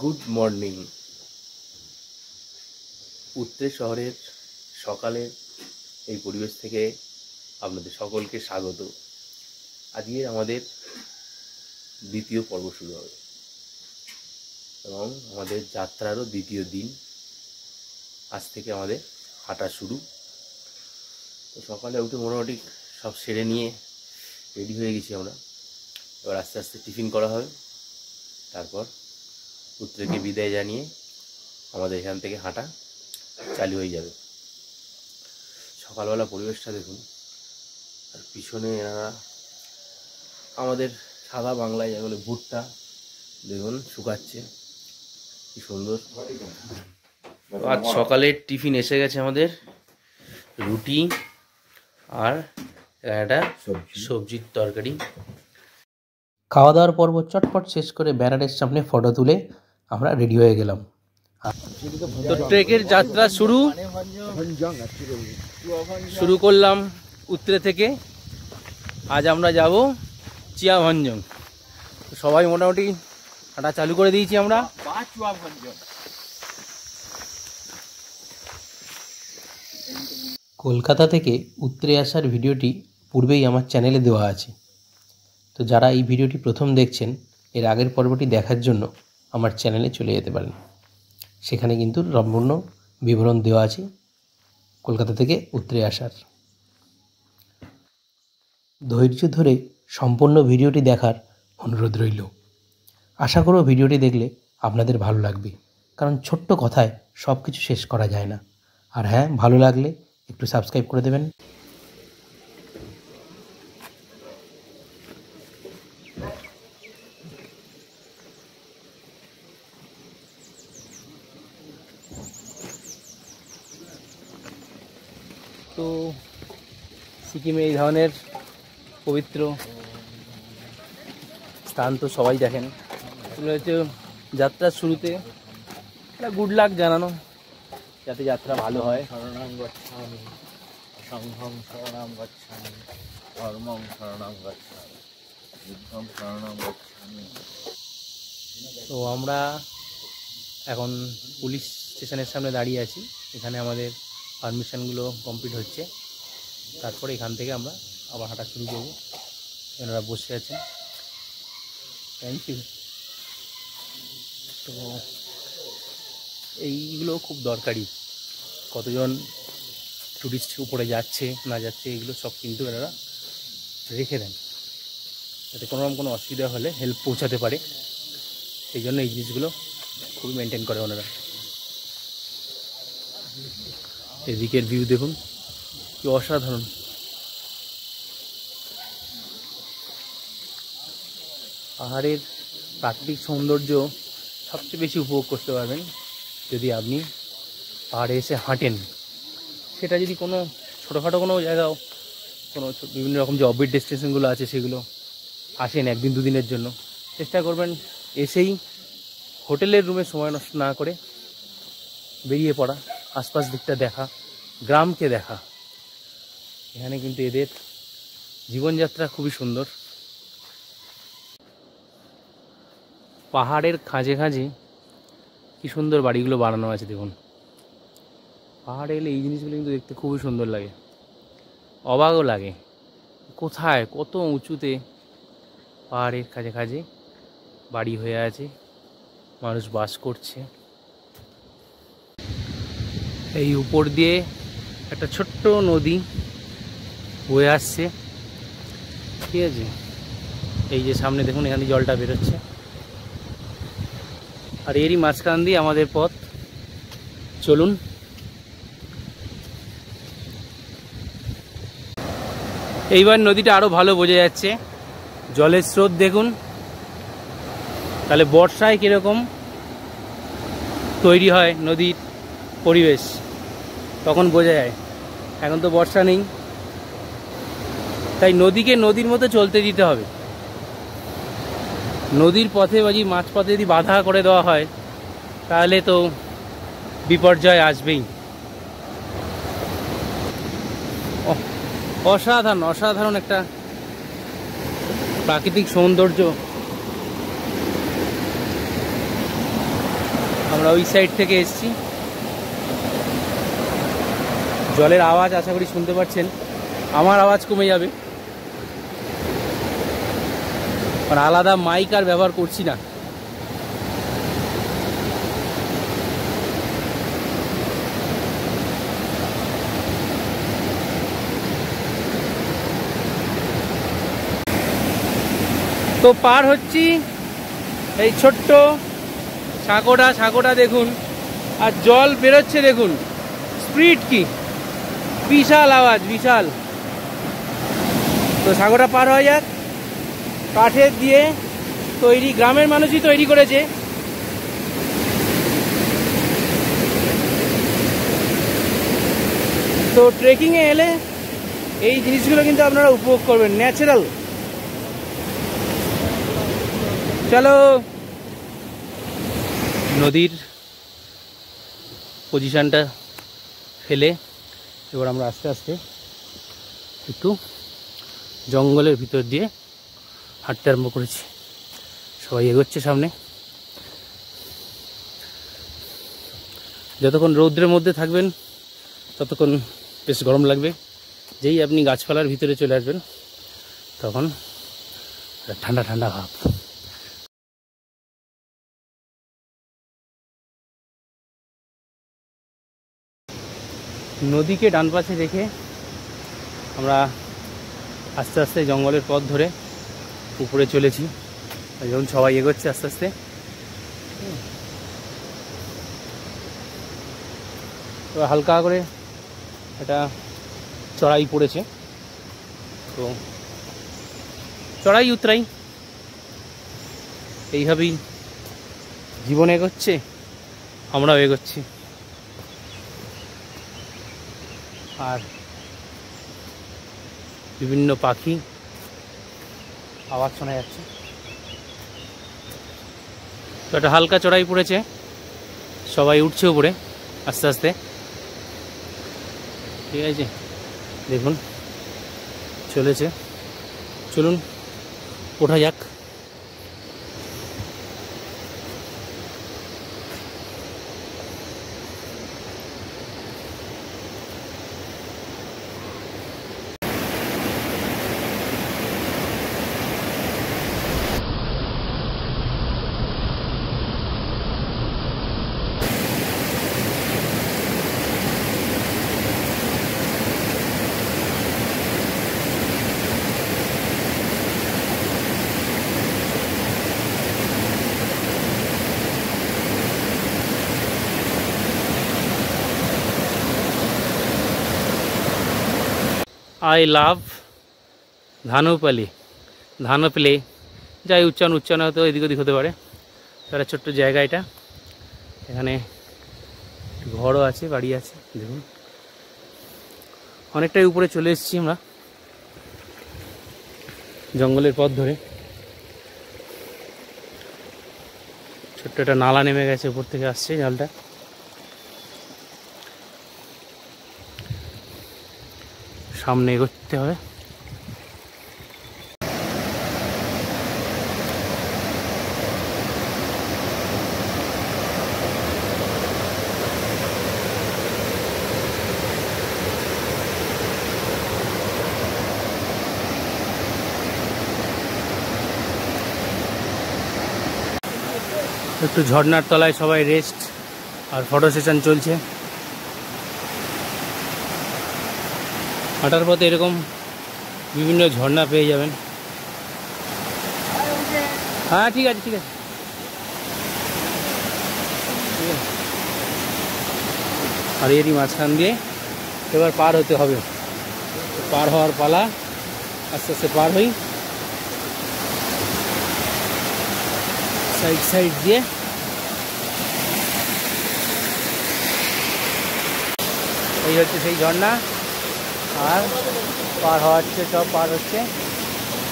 Good morning. উত্তরে শহরের সকালের এই পরিবেশ থেকে আপনাদের সকলকে স্বাগত। আজকে আমাদের দ্বিতীয় পর্ব শুরু হবে এবং আমাদের যাত্রারও দ্বিতীয় দিন। আজ থেকে আমাদের হাঁটা শুরু। তো সকালে উঠে মোটামুটি সব সেরে নিয়ে রেডি হয়ে গেছি আমরা। এবার আস্তে আস্তে টিফিন করা হবে, তারপর পুত্রকে বিদায় জানিয়ে আমাদের এখান থেকে হাঁটা চালু হয়ে যাবে। সকালবেলা পরিবেশটা দেখুন, আর পিছনে এনারা আমাদের সাদা বাংলায় যা বলে ভুট্টা দেখুন শুকাচ্ছে, কি সুন্দর। আজ সকালের টিফিন এসে গেছে আমাদের, রুটি আর একটা সবজির তরকারি। খাওয়া দাওয়ার পর্ব চটপট শেষ করে ব্যানারের সামনে ফটো তুলে আমরা রেডি হয়ে গেলাম। তো ট্রেকের যাত্রা শুরু করলাম উত্তরে থেকে। আজ আমরা যাব চিয়াভঞ্জন। সবাই মোটামুটি হাঁটা চালু করে দিয়েছি আমরা। কলকাতা থেকে উত্তরে আসার ভিডিওটি পূর্বেই আমার চ্যানেলে দেওয়া আছে, তো যারা এই ভিডিওটি প্রথম দেখছেন এর আগের পর্বটি দেখার জন্য আমার চ্যানেলে চলে যেতে পারেন। সেখানে কিন্তু সম্পূর্ণ বিবরণ দেওয়া আছে কলকাতা থেকে উত্তরে আসার। ধৈর্য ধরে সম্পূর্ণ ভিডিওটি দেখার অনুরোধ রইল। আশা করব ভিডিওটি দেখলে আপনাদের ভালো লাগবে, কারণ ছোট্ট কথায় সব কিছু শেষ করা যায় না। আর হ্যাঁ, ভালো লাগলে একটু সাবস্ক্রাইব করে দেবেন। তো সিকিমে এই ধরনের পবিত্র স্থান তো সবাই দেখেন। এগুলো হচ্ছে যাত্রার শুরুতে একটা গুড লাক জানানো, যাতে যাত্রা ভালো হয়। শরণাং গচ্ছামি, সংঘং শরণাং গচ্ছামি, ধর্মং শরণাং গচ্ছামি, বুদ্ধং শরণাং গচ্ছামি। তো আমরা এখন পুলিশ স্টেশনের সামনে দাঁড়িয়ে আছি। এখানে আমাদের পারমিশনগুলো কমপ্লিট হচ্ছে, তারপরে এখান থেকে আমরা আবার হাঁটা শুরু করব। এনারা বসে আছেন। Thank you. তো এইগুলো খুব দরকারি। কতজন টুরিস্ট উপরে যাচ্ছে না যাচ্ছে এগুলো সব কিন্তু এনারা রেখে দেন, যাতে কোনোরকম কোনো অসুবিধা হলে হেল্প পৌঁছাতে পারে। সেই জন্য এই জিনিসগুলো খুবই মেনটেন করে ওনারা। এদিকের ভিউ দেখুন, কি অসাধারণ। পাহাড়ের প্রাকৃতিক সৌন্দর্য সবচেয়ে বেশি উপভোগ করতে পারবেন যদি আপনি পাহাড়ে এসে হাঁটেন। সেটা যদি কোনো ছোটোখাটো কোনো জায়গাও, কোনো বিভিন্ন রকম যে অফবিট ডেস্টিনেশনগুলো আছে সেগুলো আসেন একদিন দুদিনের জন্য, চেষ্টা করবেন এসেই হোটেলের রুমে সময় নষ্ট না করে বেরিয়ে পড়া, আশপাশ দিকটা দেখা, গ্রামকে দেখা। এখানে কিন্তু এদের জীবনযাত্রা খুবই সুন্দর। পাহাড়ের খাঁজে খাঁজে কি সুন্দর বাড়িগুলো বানানো আছে দেখুন। পাহাড়ে এলে এই জিনিসগুলো কিন্তু দেখতে খুবই সুন্দর লাগে, অবাকও লাগে। কোথায় কত উঁচুতে পাহাড়ের খাঁজে খাঁজে বাড়ি হয়ে আছে, মানুষ বাস করছে। এই উপর দিয়ে একটা ছোট্ট নদী বয়ে আসছে, ঠিক আছে। এই যে সামনে দেখুন, এখানে জলটা বেরোচ্ছে, আর এরই মাঝখান দিয়ে আমাদের পথ। চলুন। এইবার নদীটা আরও ভালো বোঝা যাচ্ছে, জলের স্রোত দেখুন। তাহলে বর্ষায় কীরকম তৈরি হয় নদীর পরিবেশ তখন বোঝা যায়। এখন তো বর্ষা নেই, তাই নদীকে নদীর মতো চলতে দিতে হবে। নদীর পথে বা মাঝপথে যদি বাধা করে দেওয়া হয় তাহলে তো বিপর্যয় আসবেই। অসাধারণ অসাধারণ একটা প্রাকৃতিক সৌন্দর্য। আমরা ওই সাইড থেকে এসেছি। জলের আওয়াজ আশা করি শুনতে পাচ্ছেন, আমার আওয়াজ কমে যাবে, কারণ আলাদা মাইক আর ব্যবহার করছি না। তো পার হচ্ছি এই ছোট্ট সাঁকোটা দেখুন, আর জল বেরোচ্ছে দেখুন, স্পিড কি বিশাল আওয়াজ, বিশাল। তো সাঁকোটা পার হয়ে যাক। কাঠের দিয়ে তৈরি, গ্রামের মানুষই তৈরি করেছে। তো ট্রেকিংয়ে এলে এই জিনিসগুলো কিন্তু আপনারা উপভোগ করবেন, ন্যাচারাল। চলো, নদীর পজিশনটা ফেলে এবার আমরা আস্তে আস্তে একটু জঙ্গলের ভিতর দিয়ে হাঁটতে আরম্ভ করেছি। সবাই এগোচ্ছে সামনে। যতক্ষণ রৌদ্রের মধ্যে থাকবেন ততক্ষণ বেশ গরম লাগবে, যেই আপনি গাছপালার ভিতরে চলে আসবেন তখন ঠান্ডা ঠান্ডা ভাব। নদীকে ডান পাশে রেখে আমরা আস্তে আস্তে জঙ্গলের পথ ধরে উপরে চলেছি। যখন সবাই এগোচ্ছে আস্তে আস্তে, এবার হালকা করে একটা চড়াই পড়েছে, তো চড়াই উতরাই এইভাবেই জীবন এগোচ্ছে, আমরাও এগোচ্ছি। আর বিভিন্ন পাখি আওয়াজ শোনা যাচ্ছে। তো একটা হালকা চড়াই পড়েছে, সবাই উঠছে উপরে আস্তে আস্তে। ঠিক আছে, দেখুন চলেছে, চলুন ওঠা যাক। আই লাভ ধানুপালি, ধানপলে, যাই উচ্চারণ হয়তো এদিক ওদিক হতে পারে। একটা ছোট্ট জায়গা এটা, এখানে ঘরও আছে, বাড়ি আছে। দেখুন অনেকটাই উপরে চলে এসেছি আমরা জঙ্গলের পথ ধরে। ছোট্ট একটা নালা নেমে গেছে, উপর থেকে আসছে জলটা। সামনে এগোতে হবে। একটু ঝর্ণার তলায় সবাই রেস্ট আর ফটো সেশন চলছে। হাঁটার পথে এরকম বিভিন্ন ঝর্ণা পেয়ে যাবেন। হ্যাঁ ঠিক আছে, ঠিক আছে। আর এরই মাঝখান দিয়ে এবার পার হতে হবে। পার হওয়ার পালা, আস্তে আস্তে পার হই সাইড সাইড দিয়ে। এই হচ্ছে সেই ঝর্ণা, আর পার হচ্ছে, সব পার হচ্ছে।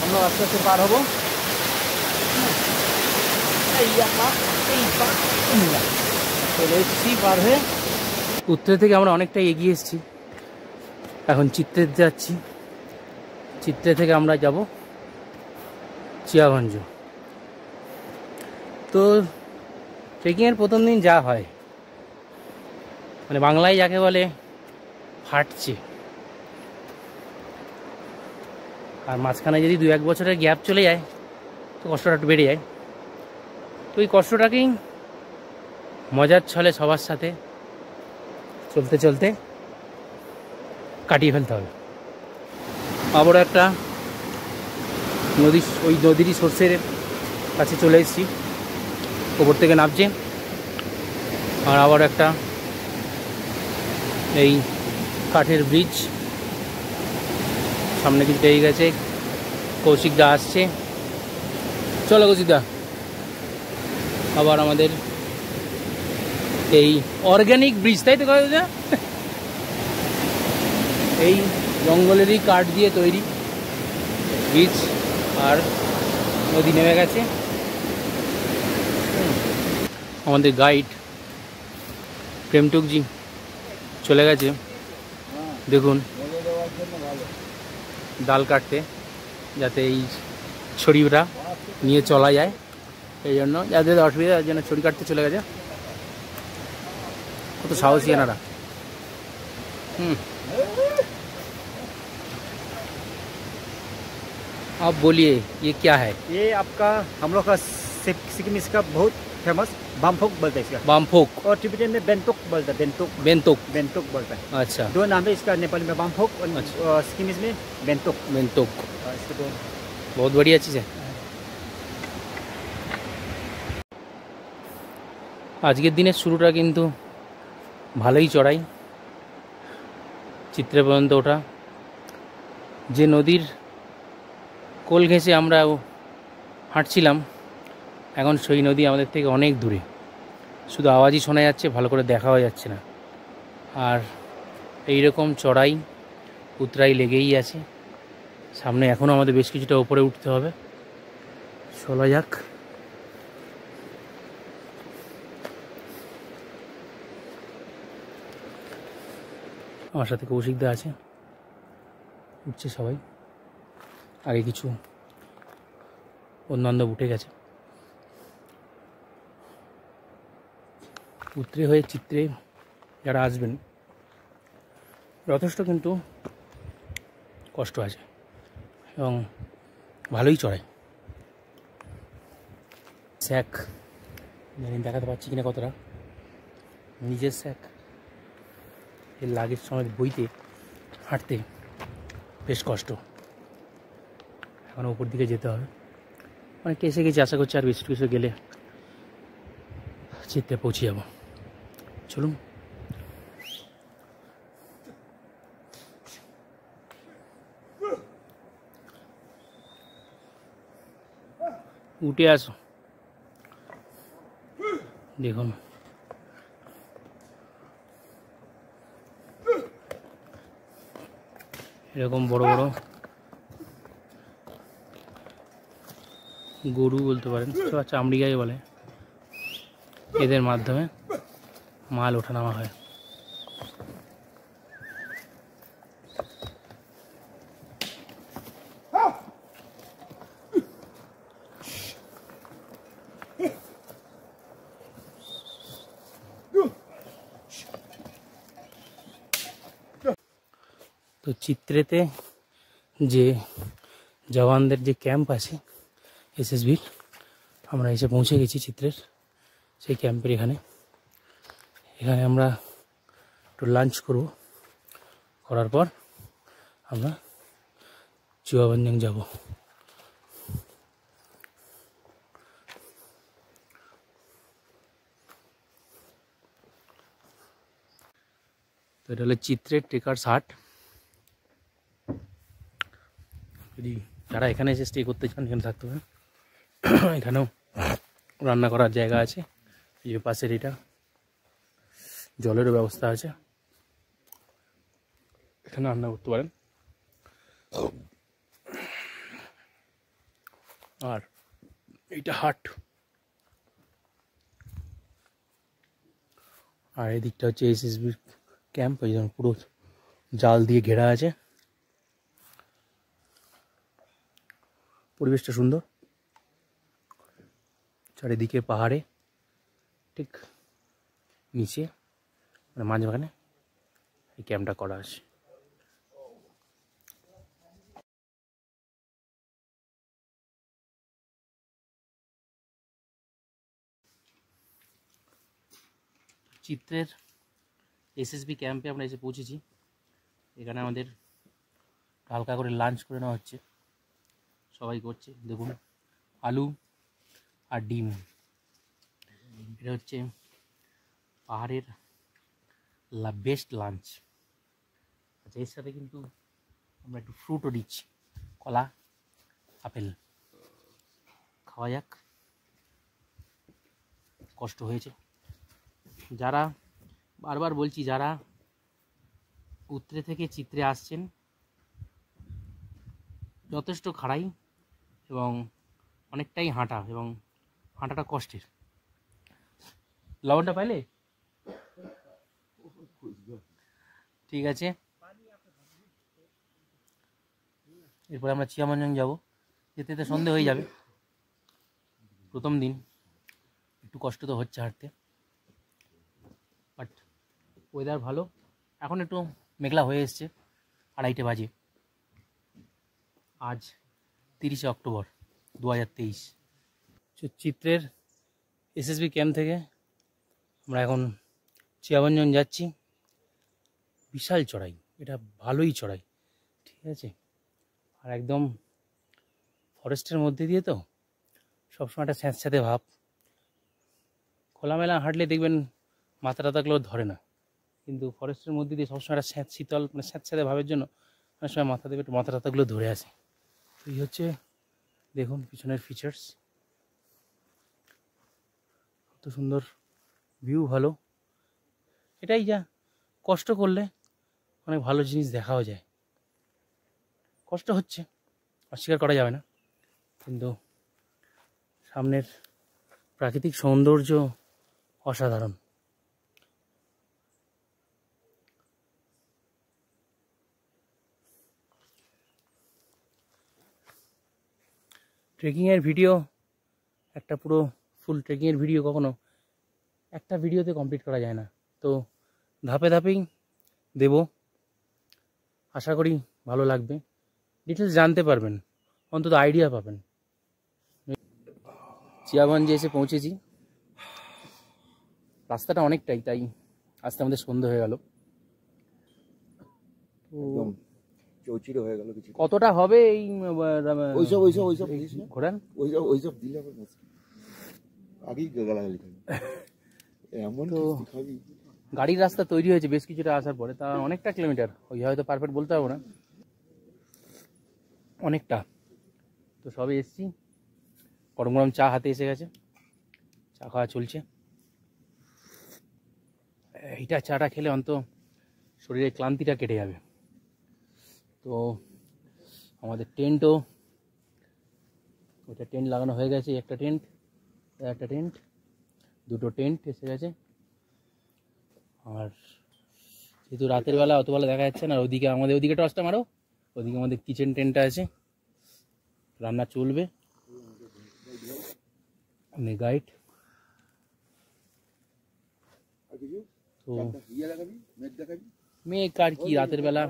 আমরা আস্তে আস্তে পার হবো। চলে এসেছি পার হয়ে। উত্তর থেকে আমরা অনেকটাই এগিয়ে এসেছি, এখন চিত্রে যাচ্ছি। চিত্রে থেকে আমরা যাব চিয়াগঞ্জ। তো ট্রেকিংয়ের প্রথম দিন যা হয়, মানে বাংলায় যাকে বলে ফাটছে, আর মাঝখানে যদি 2-1 বছরের গ্যাপ চলে যায় তো কষ্টটা একটু বেড়ে যায়। তো এই কষ্টটাকেই মজার ছলে সবার সাথে চলতে চলতে কাটিয়ে ফেলতে হবে। আবারও একটা ওই নদীরই সোর্সের কাছে চলে এসেছি, ওপর থেকে নামছে। আর আবার একটা এই কাঠের ব্রিজ, সামনে কিছু পেয়ে গেছে, কৌশিকদা আসছে। চলো কৌশিকদা, আবার আমাদের এই অর্গ্যানিক ব্রিজ, তাই তো দাদা? এই জঙ্গলেরই কাঠ দিয়ে তৈরি ব্রিজ, আর নদী নেমে গেছে। আমাদের গাইড প্রেমটুকজি চলে গেছে, দেখুন ডাল কাটতে, যাতে এই ছড়িটা নিয়ে চলা যায়, এই জন্য যাদের অসুবিধা তার জন্য ছড়ি কাটতে চলে গেছে। কত সাহসী এনারা। आप बोलिए ये क्या है? ये आपका हम लोग का सिक्किम इसका बहुत फेमस बामफोक बोलते हैं इसका, बामफोक और तिब्बत में बेंटोक बोलते हैं, बेंटोक बेंतोक। बेंटोक बोलता है। अच्छा, दो नाम है इसका, नेपाली में बामफोक और सिक्किम में बेंटोक। बेंतोक इसके दो बहुत बढ़िया चीज़ है। আজকের দিনের শুরুটা কিন্তু ভালোই চড়াই, চিত্রে পর্যন্ত ওঠা। যে নদীর কোল ঘেঁষে আমরা হাঁটছিলাম, এখন সেই নদী আমাদের থেকে অনেক দূরে, শুধু আওয়াজই শোনা যাচ্ছে, ভালো করে দেখাও যাচ্ছে না। আর এই রকম চড়াই উতরাই লেগেই আছে। সামনে এখনও আমাদের বেশ কিছুটা উপরে উঠতে হবে, চলা যাক। আমার সাথে কৌশিকদা আছে, উঠছে সবাই, আগে কিছু বন্ধুবান্ধব উঠে গেছে। উতরে হয়ে চিত্রে যারা আসবেন, যথেষ্ট কিন্তু কষ্ট আছে এবং ভালোই চড়াই। স্যাক জানি দেখাতে পারছি কিনা কতটা, নিজের স্যাক এর লাগের সময় বইতে হাঁটতে বেশ কষ্ট। এখন উপর দিকে যেতে হবে, অনেকটা এসে গেছি, আশা করছি আর বেশি কিছু গেলে চিত্তে পৌঁছে যাব। চলুন। উঠে আসো, দেখুন এরকম বড় বড় গরু বলতে পারেন, চামড়ি গাই বলে, এদের মাধ্যমে মাল ওঠানামা হয়। তো চিত্রেতে যে জওয়ানদের যে ক্যাম্প আছে এসএসবির, আমরা এসে পৌঁছে গেছি চিত্রের সেই ক্যাম্পের এখানে। এখানে আমরা একটু লাঞ্চ করব, করার পর আমরা চুয়াবাঞ্জাং যাব। তো এটা হলো চিত্রের ট্রেকার্স হাট। যদি যারা এখানে এসে স্টে করতে চান এখানে থাকতে পারেন। এখানেও রান্না করার জায়গা আছে, এই পাশের এটা জলেরও ব্যবস্থা আছে, এখানে রান্না করতে পারেন। আর এইটা হাট, আর এই দিকটা হচ্ছে এসএসবি ক্যাম্প, ওই জন্য পুরো জাল দিয়ে ঘেরা আছে। পরিবেশটা সুন্দর, চারিদিকে পাহাড়ে ঠিক নিচে মানে মাঝখানে এই ক্যাম্পটা করা আছে। চিত্রের এসএসবি ক্যাম্পে আমরা এসে পৌঁছেছি। এখানে আমাদের হালকা করে লাঞ্চ করে নেওয়া হচ্ছে, সবাই করছে। দেখুন আলু আর ডিম, এটা হচ্ছে পাহাড়ের বেস্ট লাঞ্চ। আচ্ছা, এর সাথে কিন্তু আমরা একটু ফ্রুটও দিচ্ছি, কলা আপেল। খাওয়া যাক। কষ্ট হয়েছে। যারা বারবার বলছি, যারা উত্তরে থেকে চিত্রে আসছেন, যথেষ্ট খাড়াই এবং অনেকটাই হাঁটা, এবং হাঁটাটা কষ্টের। লবণটা পাইলে ঠিক আছে। এরপরে আমরা চিয়ামঞ্জং যাব। যেতে যেতে সন্ধে হয়ে যাবে। প্রথম দিন একটু কষ্ট তো হচ্ছে হাঁটতে, বাট ওয়েদার ভালো। এখন একটু মেঘলা হয়ে এসছে, 2:30 বাজে। আজ 30শে অক্টোবর 2023। চিত্রের এসএসবি ক্যাম্প থেকে আমরা এখন চিয়ামঞ্জং যাচ্ছি। বিশাল চড়াই, এটা ভালোই চড়াই, ঠিক আছে। আর একদম ফরেস্টের মধ্যে দিয়ে তো সবসময় একটা স্যাঁতস্যাঁতে ভাব। খোলামেলা হাঁটলে দেখবেন মাথা টাথাগুলো ধরে না, কিন্তু ফরেস্টের মধ্যে দিয়ে সবসময় একটা শীতল মানে স্যাঁতস্যাঁতে ভাবের জন্য অনেক সময় মাথা দেবে, একটু মাথা টাথাগুলো ধরে আসে। তো এই হচ্ছে দেখুন পিছনের ফিচার্স, কত সুন্দর ভিউ, ভালো। এটাই যা, কষ্ট করলে অনেক ভালো জিনিস দেখাও যায়। কষ্ট হচ্ছে, অস্বীকার করা যাবে না, কিন্তু সামনের প্রাকৃতিক সৌন্দর্য অসাধারণ। ট্রেকিংয়ের ভিডিও, একটা পুরো ফুল ট্রেকিংয়ের ভিডিও কখনো একটা ভিডিওতে কমপ্লিট করা যায় না, তো ধাপে ধাপেই দেব। আশা করি ভালো লাগবে, ডিটেলস জানতে পারবেন, অন্তত আইডিয়া পাবেন। চিয়াগঞ্জে এসে পৌঁছেছি। রাস্তাটা অনেকটাই, তাই আস্তে আমাদের সন্ধে হয়ে গেল। চৌচির হয়ে গেল কিছু। কতটা হবে এই ওইসব ঘোরান? ওইসব দিলে আবার মুশকিল। আগেই গালাগালি খাবি, এমন খাবি। গাড়ির রাস্তা তৈরি হয়েছে বেশ কিছুটা আসার পরে, তা অনেকটা কিলোমিটার, ওই হয়তো পারফেক্ট বলতে পারবো না, অনেকটা। তো সবে এসছি, গরম গরম চা হাতে এসে গেছে, চা খাওয়া চলছে। এইটা চাটা খেলে অন্তত শরীরের ক্লান্তিটা কেটে যাবে। তো আমাদের টেন্টও, ওইটা টেন্ট লাগানো হয়ে গেছে। একটা টেন্ট, দুটো টেন্ট এসে গেছে। আর যেহেতু রাতের বেলা অত ভালো দেখা যাচ্ছে না, ওদিকে আমাদের ওদিকে টর্চটা মারো, ওদিকে আমাদের কিচেন টেন্টটা আছে, রান্না চলবে। গাইড তো মেঘ আর কি, রাতের বেলা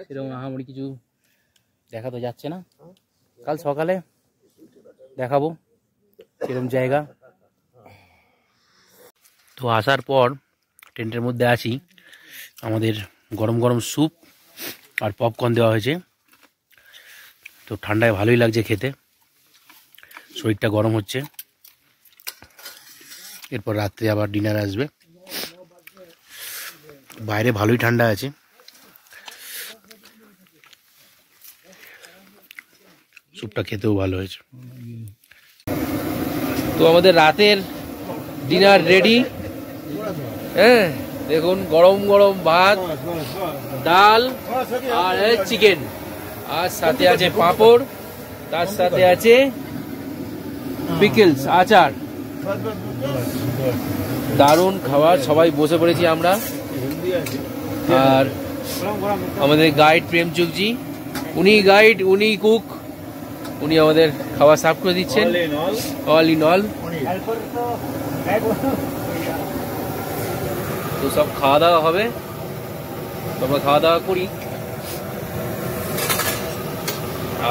সেরকম আহামরি কিছু দেখা তো যাচ্ছে না। কাল সকালে দেখাবো এরকম জায়গা। তো আসার পর টেন্টের মধ্যে আছি, আমাদের গরম গরম স্যুপ আর পপকর্ন দেওয়া হয়েছে। তো ঠান্ডায় ভালোই লাগছে খেতে, শরীরটা গরম হচ্ছে। এরপর রাত্রে আবার ডিনার আসবে। বাইরে ভালোই ঠান্ডা আছে। স্যুপটা খেতেও ভালো হয়েছে। তো আমাদের রাতের ডিনার রেডি। হ্যাঁ, দেখুন গরম গরম ভাত, ডাল আর চিকেন, আর সাথে আছে পাঁপড়, তার সাথে আছে পিকলস, আচার। দারুণ খাবার। সবাই বসে পড়েছি আমরা। আর আমাদের গাইড প্রেমচুকজি, উনি গাইড, উনি কুক, উনি আমাদের খাবার সার্ভ করে দিচ্ছেন। অল ইন অল তো সব খাওয়া দাওয়া হবে, তোমরা খাওয়া দাওয়া করি,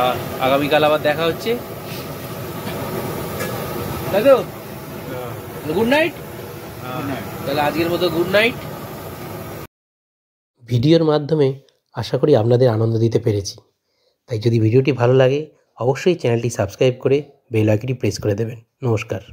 আর আগামীকাল আবার দেখা হচ্ছে, তাই তো? Good night. তাহলে আজকের মতো গুড নাইট। ভিডিওর মাধ্যমে আশা করি আপনাদের আনন্দ দিতে পেরেছি। তাই যদি ভিডিওটি ভালো লাগে অবশ্যই চ্যানেলটি সাবস্ক্রাইব করে বেল আইকনটি প্রেস করে দেবেন। নমস্কার।